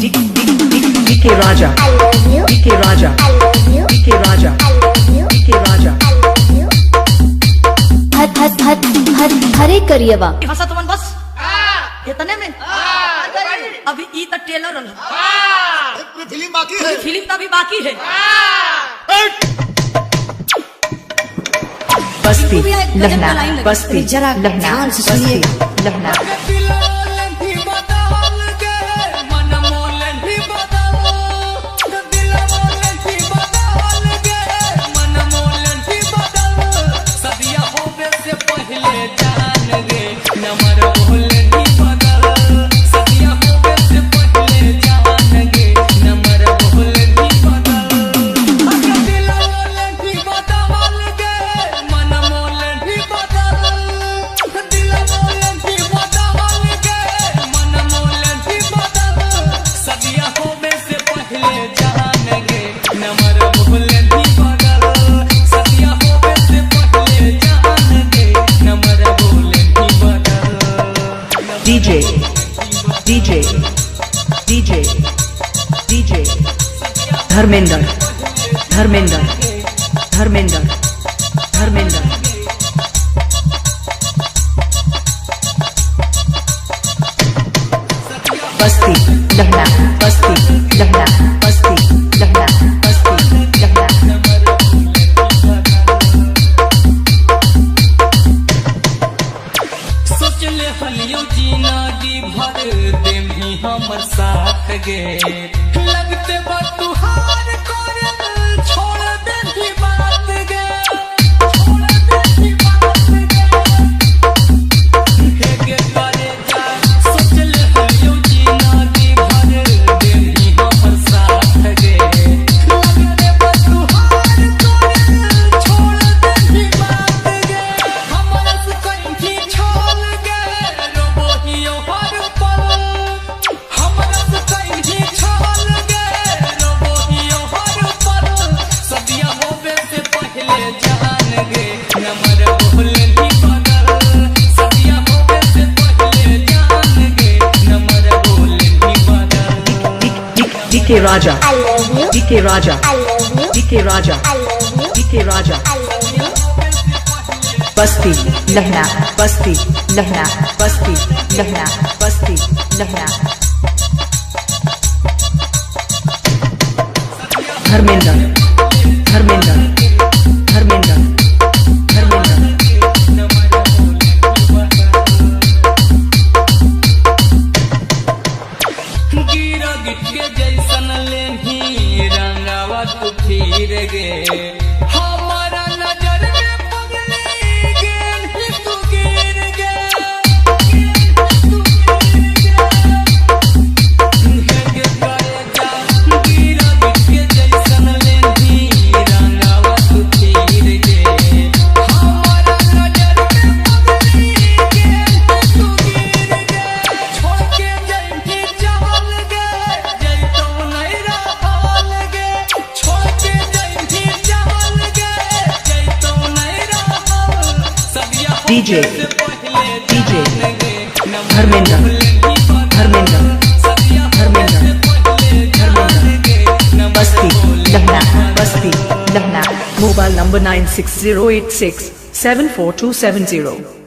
DK Raja, DK Raja, DK Raja, DK Raja. हरे करिएवा भाषा तुमन बस इतने में अभी ई तक टेलर फिल्म बाकी है, फिल्म तो अभी बाकी है। बस्ती लहना, बस्ती लहना, बस्ती लहना. DJ धर्मेंद्र बस्ती लहना, बस्ती लहना, बस्ती लहना, बस्ती लहना. सोच ले हलियो जीना दी भर देम ही हमर साथ गे लगते बा तुहार करे छोड़ दे दी बात गे छोड़ दे दी बात गे हे गे करे जा सोच ले हलियो जीना दी भर देम ही हमर साथ गे लगते बा तुहार करे छोड़ दे दी बात गे हमरा से कहीं छोड़ गे रोबो हियो हर पल हमरा से कहीं छोड़ गे रोबो हियो हर पल सदिया होवे से पहले जान गे नमर बोले नी बदल सदिया होवे से पहले जान गे नमर बोले नी बदल. DK Raja, DK Raja, DK Raja, DK Raja. बस्ती लहना, बस्ती लहना, बस्ती लहना, बस्ती लहना. धर्मेंद्र गिरा गिट के जैसन लेही रंगावा तू फिर गे हमारा नजर में पगली गेल ही तू गिर गे हे गे करे जा गिरा गिट के जैसन लेही रंगावा तू फिर गे हमारा नजर में पगली गेल ही तू गिर गे छोड़ के जैठी चहल गे जैतो नहीं रहल गे छोड़ के जैठी चहल गे जैतो नहीं रहल सदिया DJ धर्मेंद्र बस्ती लहना, बस्ती लहना. Mobile number 9608674270.